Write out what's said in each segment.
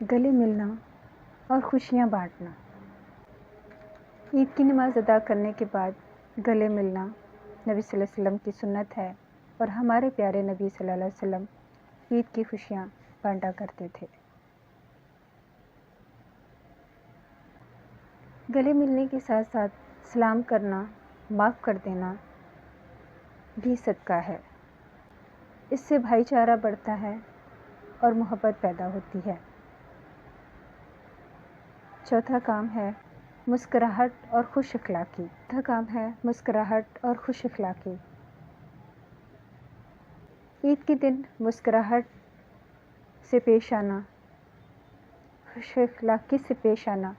گلے ملنا اور خوشیاں بانٹنا۔ عید کی نماز ادا کرنے کے بعد گلے ملنا نبی صلی اللہ علیہ وسلم کی سنت ہے، اور ہمارے پیارے نبی صلی اللہ علیہ وسلم عید کی خوشیاں بانٹا کرتے تھے۔ گلے ملنے کے ساتھ ساتھ سلام کرنا، معاف کر دینا بھی صدقہ ہے۔ اس سے بھائی چارہ بڑھتا ہے اور محبت پیدا ہوتی ہے۔ چوتھا کام ہے مسکراہٹ اور خوش اخلاقی۔ عید کے دن مسکراہٹ سے پیش آنا، خوش اخلاقی سے پیش آنا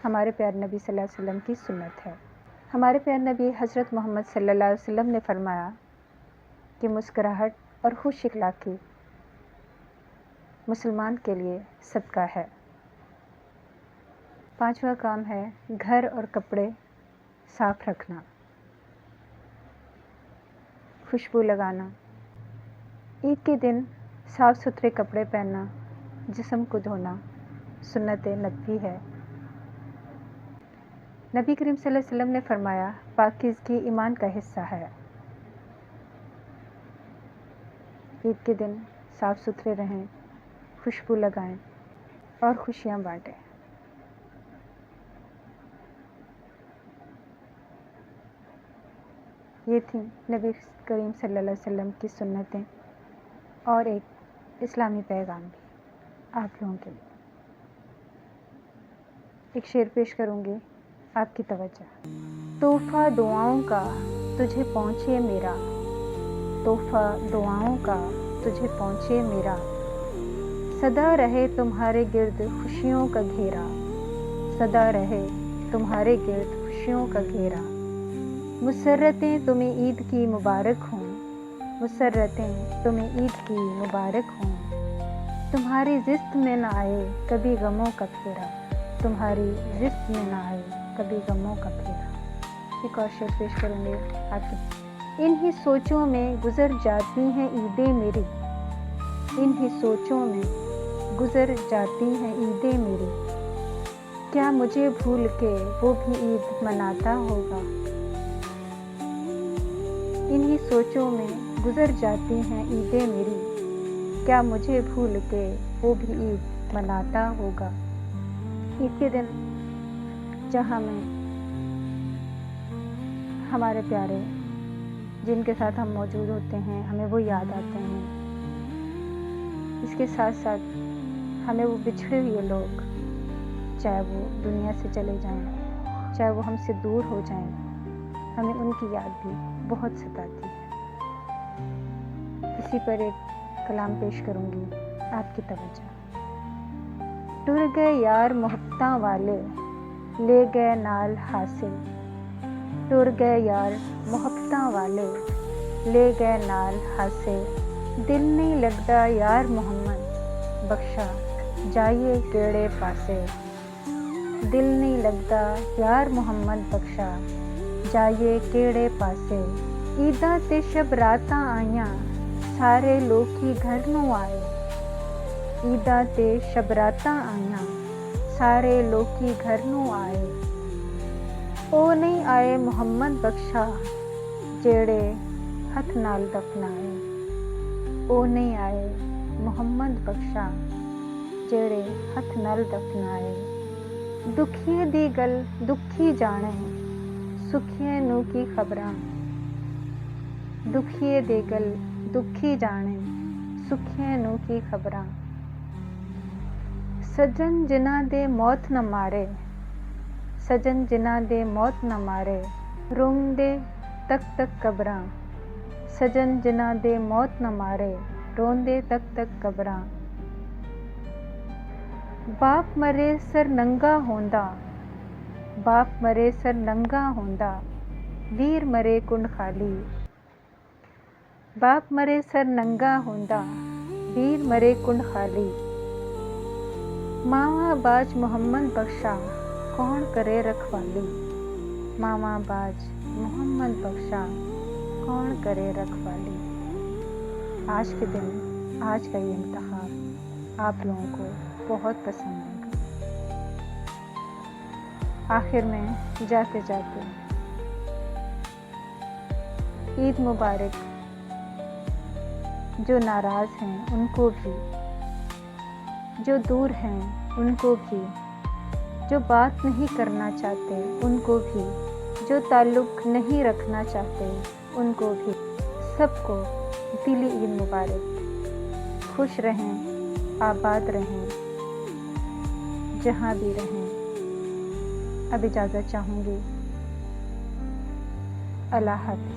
ہمارے پیارے نبی صلی اللہ علیہ وسلم کی سنت ہے۔ ہمارے پیارے نبی حضرت محمد صلی اللہ علیہ وسلم نے فرمایا کہ مسکراہٹ اور خوش اخلاقی مسلمان کے لیے صدقہ ہے۔ پانچواں کام ہے گھر اور کپڑے صاف رکھنا، خوشبو لگانا۔ عید کے دن صاف ستھرے کپڑے پہننا، جسم کو دھونا سنت نبوی ہے۔ نبی کریم صلی اللہ علیہ وسلم نے فرمایا پاکیزگی ایمان کا حصہ ہے۔ عید کے دن صاف ستھرے رہیں، خوشبو لگائیں اور خوشیاں بانٹیں۔ یہ تھیں نبی کریم صلی اللہ علیہ وسلم کی سنتیں اور ایک اسلامی پیغام بھی آپ لوگوں کے لیے۔ ایک شعر پیش کروں گی، آپ کی توجہ۔ تحفہ دعاؤں کا تجھے پہنچے میرا، تحفہ دعاؤں کا تجھے پہنچے میرا، سدا رہے تمہارے گرد خوشیوں کا گھیرا، سدا رہے تمہارے گرد خوشیوں کا گھیرا۔ مسرتیں تمہیں عید کی مبارک ہوں، مسرتیں تمہیں عید کی مبارک ہوں، تمہاری زست میں نہ آئے کبھی غموں کا پھیرا، تمہاری زست میں نہ آئے کبھی غموں کا پھیرا۔ ایک اور شعر پیش کروں گے آپ کی۔ انہی سوچوں میں گزر جاتی ہیں عیدیں میری، انہی سوچوں میں گزر جاتی ہیں عیدیں میری، کیا مجھے بھول کے وہ بھی عید مناتا ہوگا، انہی سوچوں میں گزر جاتی ہیں عیدیں میری، کیا مجھے بھول کے وہ بھی عید مناتا ہوگا۔ عید کے دن جہاں میں ہمارے پیارے جن کے ساتھ ہم موجود ہوتے ہیں ہمیں وہ یاد آتے ہیں، اس کے ساتھ ساتھ ہمیں وہ بچھڑے ہوئے لوگ، چاہے وہ دنیا سے چلے جائیں، چاہے وہ ہم سے دور ہو جائیں، ہمیں ان کی یاد بھی بہت ستاتی ہے۔ اسی پر ایک کلام پیش کروں گی، آپ کی توجہ۔ ٹر گئے یار محبتاں والے، لے گئے نال حاصل، ٹر گئے یار محبتاں والے، لے گئے نال حاصل، دل نہیں لگدا یار محمد بخشا جائیے کیڑے پاسے، دل نہیں لگدا یار محمد بخشا جائیے کیڑے پاسے، عیداں تے شب راتاں آئیاں سارے لوکی گھر نوں آئے، عیداں تے شب راتاں آئیاں سارے لوکی گھر نوں آئے، او نہیں آئے محمد بخشا جیڑے ہتھ نال دفنائے، او نہیں آئے محمد بخشا جیڑے ہتھ نال دفنائے، دکھیے دی گل دکھی جانے سکھیے نو کی خبراں، دکھیے دی گل دکھی جانے سکھیے نو کی خبراں، سجن جنہاں دے موت نہ مارے، سجن جنہاں دے موت نہ مارے، روندے تک تک قبراں، سجن جنہاں دے موت نہ مارے، روندے تک تک قبراں، باپ مرے سر ننگا ہوندا، باپ مرے سر ننگا ہوندا، ویر مرے کنڈ خالی، باپ مرے سر ننگا ہوندا، ویر مرے کنڈ خالی، ماواں باج محمد بخشا کون کرے رکھوالی، ماواں باج محمد بخشا کون کرے رکھوالی۔ آج کے دن، آج کا یہ انتخاب آپ لوگوں کو بہت پسند آئے گا۔ آخر میں جاتے جاتے عید مبارک۔ جو ناراض ہیں ان کو بھی، جو دور ہیں ان کو بھی، جو بات نہیں کرنا چاہتے ان کو بھی، جو تعلق نہیں رکھنا چاہتے ان کو بھی، سب کو دلی عید مبارک۔ خوش رہیں، آباد رہیں، جہاں بھی رہیں۔ اب اجازت چاہوں گی۔ اللہ حافظ۔